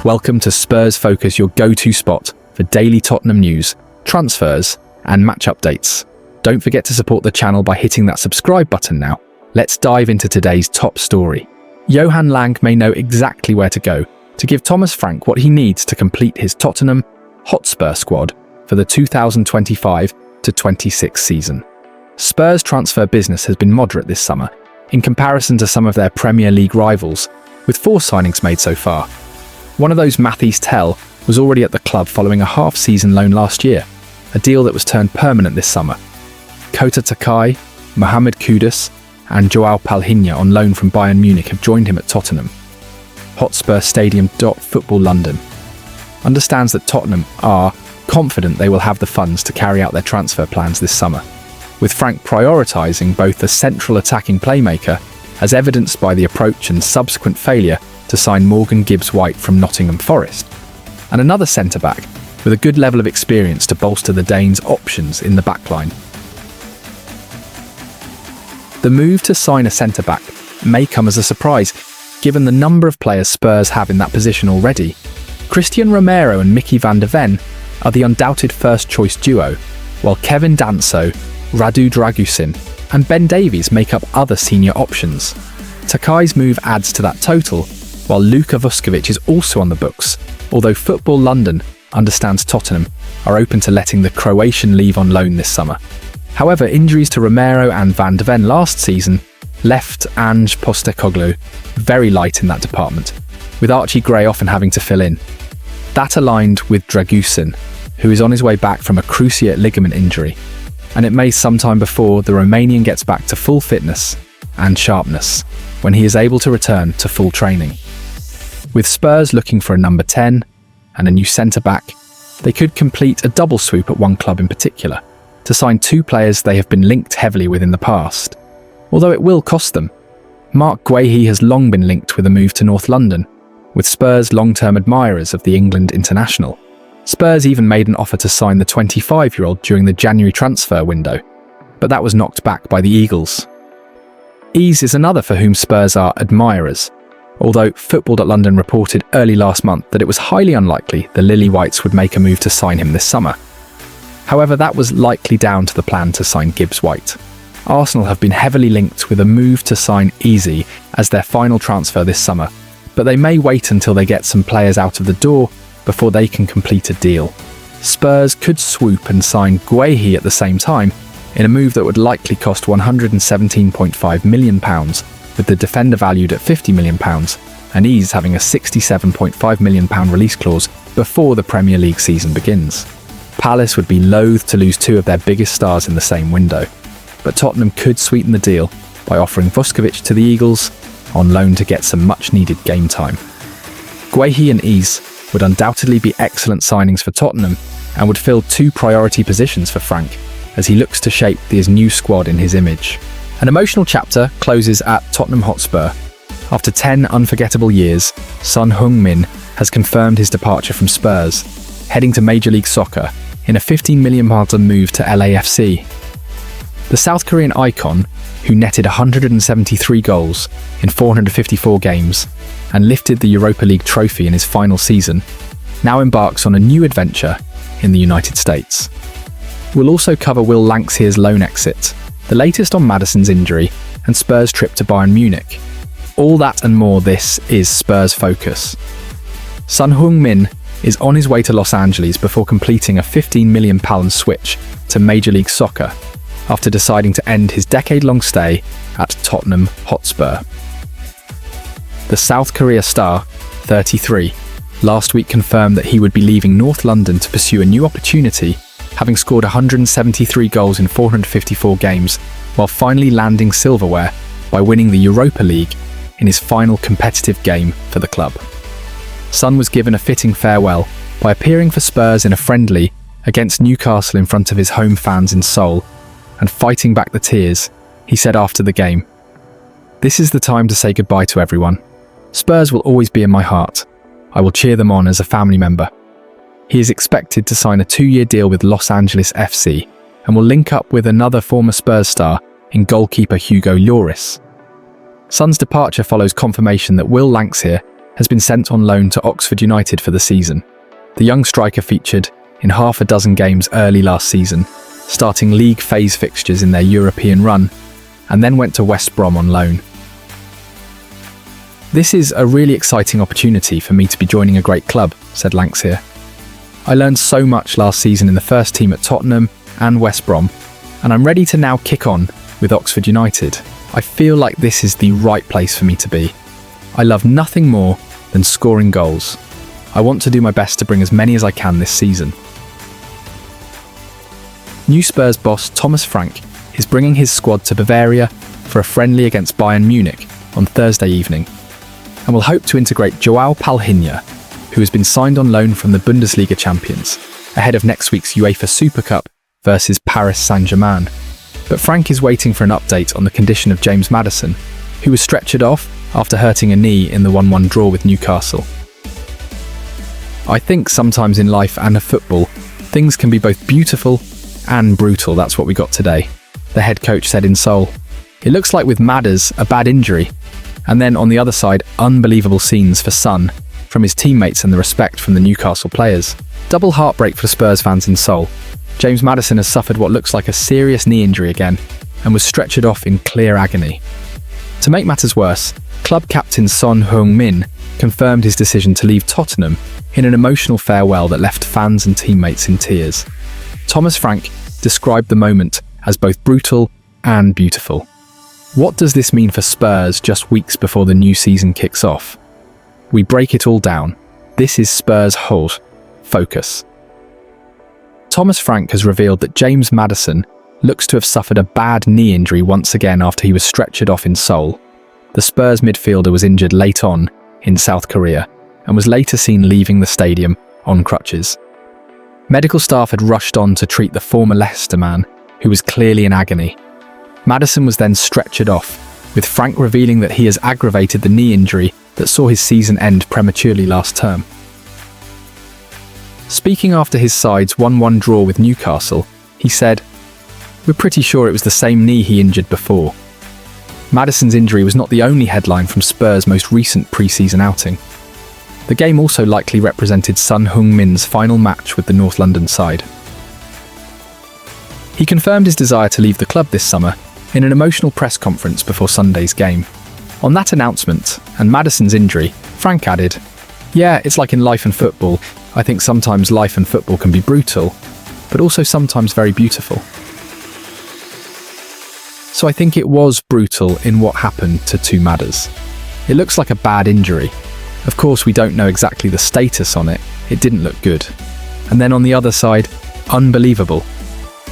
Welcome to Spurs Focus, your go-to spot for daily Tottenham news, transfers, and match updates. Don't forget to support the channel by hitting that subscribe button now. Let's dive into today's top story. Johan Lang may know exactly where to go to give Thomas Frank what he needs to complete his Tottenham Hotspur squad for the 2025-26 season. Spurs' transfer business has been moderate this summer, in comparison to some of their Premier League rivals, with 4 signings made so far. One of those, Mathys Tel, was already at the club following a half-season loan last year, a deal that was turned permanent this summer. Kota Takai, Mohamed Kudus, and Joao Palhinha on loan from Bayern Munich have joined him at Tottenham. Hotspur Stadium. Football London understands that Tottenham are confident they will have the funds to carry out their transfer plans this summer, with Frank prioritising both the central attacking playmaker, as evidenced by the approach and subsequent failure to sign Morgan Gibbs-White from Nottingham Forest, and another centre-back with a good level of experience to bolster the Danes' options in the backline. The move to sign a centre-back may come as a surprise, given the number of players Spurs have in that position already. Christian Romero and Mickey van der Ven are the undoubted first-choice duo, while Kevin Danso, Radu Dragusin, and Ben Davies make up other senior options. Takai's move adds to that total, while Luka Vuskovic is also on the books, although Football London understands Tottenham are open to letting the Croatian leave on loan this summer. However, injuries to Romero and van der Ven last season left Ange Postecoglou very light in that department, with Archie Gray often having to fill in. That aligned with Dragusin, who is on his way back from a cruciate ligament injury, and it may sometime before the Romanian gets back to full fitness and sharpness when he is able to return to full training. With Spurs looking for a number 10 and a new centre-back, they could complete a double swoop at one club in particular to sign 2 players they have been linked heavily with in the past, although it will cost them. Mark Guehi has long been linked with a move to North London, with Spurs long-term admirers of the England international. Spurs even made an offer to sign the 25-year-old during the January transfer window, but that was knocked back by the Eagles. Ease is another for whom Spurs are admirers, although Football.London reported early last month that it was highly unlikely the Lilywhites would make a move to sign him this summer. However, that was likely down to the plan to sign Gibbs-White. Arsenal have been heavily linked with a move to sign Easy as their final transfer this summer, but they may wait until they get some players out of the door before they can complete a deal. Spurs could swoop and sign Guehi at the same time in a move that would likely cost £117.5 million, with the defender valued at £50 million and Ease having a £67.5 million release clause before the Premier League season begins. Palace would be loath to lose 2 of their biggest stars in the same window, but Tottenham could sweeten the deal by offering Vuskovic to the Eagles on loan to get some much-needed game time. Guehi and Ease would undoubtedly be excellent signings for Tottenham and would fill 2 priority positions for Frank as he looks to shape his new squad in his image. An emotional chapter closes at Tottenham Hotspur. After 10 unforgettable years, Son Heung-min has confirmed his departure from Spurs, heading to Major League Soccer in a £15 million move to LAFC. The South Korean icon, who netted 173 goals in 454 games and lifted the Europa League trophy in his final season, now embarks on a new adventure in the United States. We'll also cover Will Lankshear's loan exit, the latest on Maddison's injury, and Spurs' trip to Bayern Munich. All that and more, this is Spurs Focus. Son Heung-min is on his way to Los Angeles before completing a £15 million switch to Major League Soccer after deciding to end his decade-long stay at Tottenham Hotspur. The South Korea star, 33, last week confirmed that he would be leaving North London to pursue a new opportunity, having scored 173 goals in 454 games, while finally landing silverware by winning the Europa League in his final competitive game for the club. Son was given a fitting farewell by appearing for Spurs in a friendly against Newcastle in front of his home fans in Seoul, and fighting back the tears, he said after the game, "This is the time to say goodbye to everyone. Spurs will always be in my heart. I will cheer them on as a family member." He is expected to sign a 2-year deal with Los Angeles FC and will link up with another former Spurs star in goalkeeper Hugo Lloris. Son's departure follows confirmation that Will Lankshear has been sent on loan to Oxford United for the season. The young striker featured in half a dozen games early last season, starting league phase fixtures in their European run, and then went to West Brom on loan. "This is a really exciting opportunity for me to be joining a great club," said Lanxier. "I learned so much last season in the first team at Tottenham and West Brom, and I'm ready to now kick on with Oxford United. I feel like this is the right place for me to be. I love nothing more than scoring goals. I want to do my best to bring as many as I can this season." New Spurs boss Thomas Frank is bringing his squad to Bavaria for a friendly against Bayern Munich on Thursday evening, and will hope to integrate Joao Palhinha, who has been signed on loan from the Bundesliga champions, ahead of next week's UEFA Super Cup versus Paris Saint-Germain. But Frank is waiting for an update on the condition of James Maddison, who was stretchered off after hurting a knee in the 1-1 draw with Newcastle. "I think sometimes in life and in football, things can be both beautiful and brutal. That's what we got today," the head coach said in Seoul. "It looks like with Madders, a bad injury, and then on the other side, unbelievable scenes for Son, from his teammates and the respect from the Newcastle players. Double heartbreak for Spurs fans in Seoul. James Maddison has suffered what looks like a serious knee injury again, and was stretchered off in clear agony. To make matters worse, club captain Son Heung-min confirmed his decision to leave Tottenham in an emotional farewell that left fans and teammates in tears. Thomas Frank described the moment as both brutal and beautiful. What does this mean for Spurs just weeks before the new season kicks off? We break it all down. This is Spurs Focus. Thomas Frank has revealed that James Maddison looks to have suffered a bad knee injury once again after he was stretchered off in Seoul. The Spurs midfielder was injured late on in South Korea and was later seen leaving the stadium on crutches. Medical staff had rushed on to treat the former Leicester man, who was clearly in agony. Maddison was then stretchered off, with Frank revealing that he has aggravated the knee injury that saw his season end prematurely last term. Speaking after his side's 1-1 draw with Newcastle, he said, "We're pretty sure it was the same knee he injured before." Maddison's injury was not the only headline from Spurs' most recent pre-season outing. The game also likely represented Son Heung-min's final match with the North London side. He confirmed his desire to leave the club this summer in an emotional press conference before Sunday's game. On that announcement, and Maddison's injury, Frank added, "Yeah, it's like in life and football. I think sometimes life and football can be brutal, but also sometimes very beautiful." So I think it was brutal in what happened to Madders. It looks like a bad injury. Of course, we don't know exactly the status on it. It didn't look good. And then on the other side, unbelievable.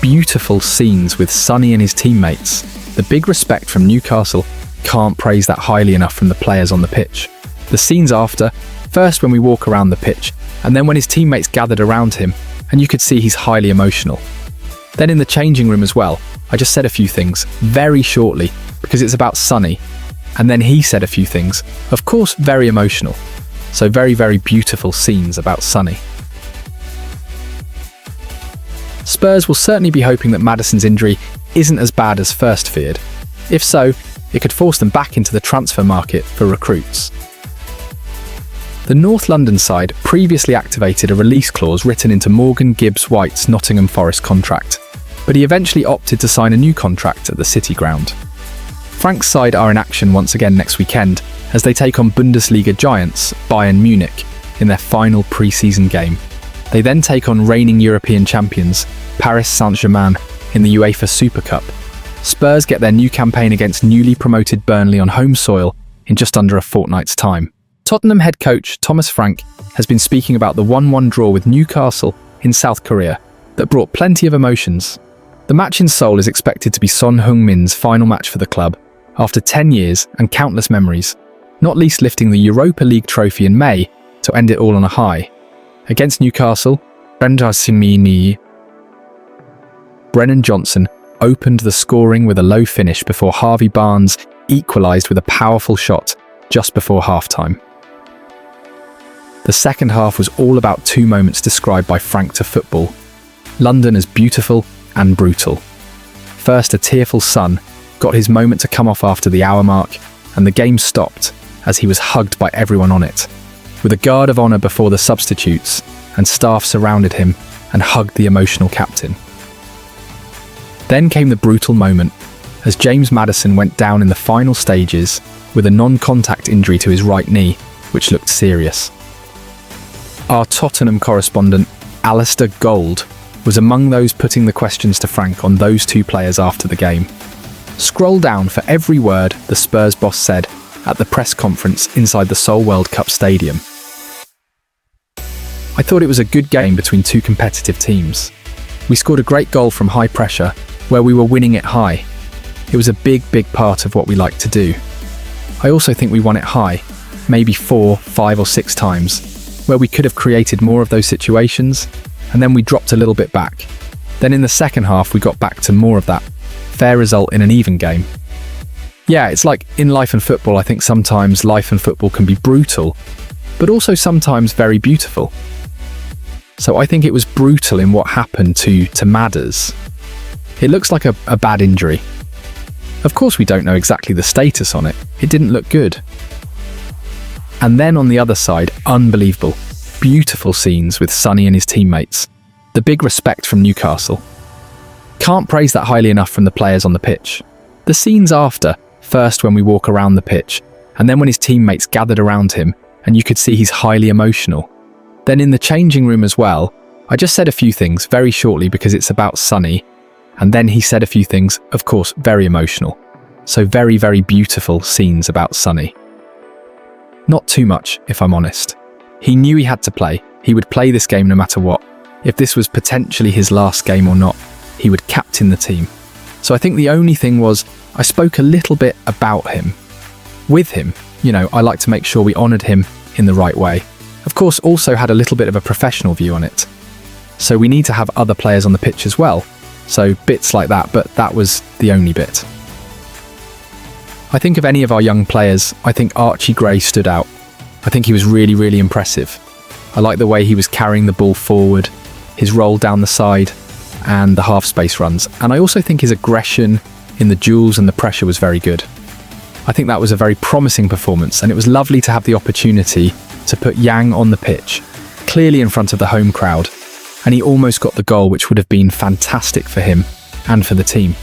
Beautiful scenes with Sonny and his teammates. The big respect from Newcastle, can't praise that highly enough from the players on the pitch. The scenes after, first when we walk around the pitch, and then when his teammates gathered around him, and you could see he's highly emotional. Then in the changing room as well, I just said a few things, very shortly, because it's about Sonny. And then he said a few things, of course very emotional. So very, very beautiful scenes about Sonny. Spurs will certainly be hoping that Maddison's injury isn't as bad as first feared. If so, it could force them back into the transfer market for recruits. The North London side previously activated a release clause written into Morgan Gibbs-White's Nottingham Forest contract, but he eventually opted to sign a new contract at the City ground. Frank's side are in action once again next weekend as they take on Bundesliga giants Bayern Munich in their final pre-season game. They then take on reigning European champions Paris Saint-Germain in the UEFA Super Cup. Spurs get their new campaign against newly promoted Burnley on home soil in just under a fortnight's time. Tottenham head coach Thomas Frank has been speaking about the 1-1 draw with Newcastle in South Korea that brought plenty of emotions. The match in Seoul is expected to be Son Heung-min's final match for the club after 10 years and countless memories, not least lifting the Europa League trophy in May to end it all on a high. Against Newcastle, Brendan Johnson opened the scoring with a low finish before Harvey Barnes equalised with a powerful shot just before half-time. The second half was all about two moments described by Frank to Football. London as beautiful and brutal. First, a tearful Son got his moment to come off after the hour mark, and the game stopped as he was hugged by everyone on it, with a guard of honour before the substitutes, and staff surrounded him and hugged the emotional captain. Then came the brutal moment, as James Maddison went down in the final stages with a non-contact injury to his right knee, which looked serious. Our Tottenham correspondent, Alistair Gold, was among those putting the questions to Frank on those two players after the game. Scroll down for every word the Spurs boss said at the press conference inside the Seoul World Cup Stadium. I thought it was a good game between two competitive teams. We scored a great goal from high pressure, where we were winning it high. It was a big part of what we like to do. I also think we won it high, maybe 4, 5 or 6 times, where we could have created more of those situations, and then we dropped a little bit back. Then in the second half we got back to more of that. Fair result in an even game. Yeah, it's like in life and football. I think sometimes life and football can be brutal, but also sometimes very beautiful. So I think it was brutal in what happened to Madders. It looks like a bad injury. Of course we don't know exactly the status on it. It didn't look good. And then on the other side, unbelievable, beautiful scenes with Sonny and his teammates. The big respect from Newcastle. Can't praise that highly enough from the players on the pitch. The scenes after, first when we walk around the pitch, and then when his teammates gathered around him, and you could see he's highly emotional. Then in the changing room as well, I just said a few things very shortly because it's about Sonny, and then he said a few things, of course, very emotional. So very beautiful scenes about Sonny. Not too much, if I'm honest. He knew he had to play. He would play this game no matter what. If this was potentially his last game or not, he would captain the team. So I think the only thing was, I spoke a little bit about him. With him, I like to make sure we honoured him in the right way. Of course, also had a little bit of a professional view on it. So we need to have other players on the pitch as well. So bits like that, but that was the only bit. I think of any of our young players, I think Archie Gray stood out. I think he was really impressive. I like the way he was carrying the ball forward, his roll down the side, and the half space runs. And I also think his aggression in the duels and the pressure was very good. I think that was a very promising performance, and it was lovely to have the opportunity to put Yang on the pitch, clearly in front of the home crowd, and he almost got the goal, which would have been fantastic for him and for the team.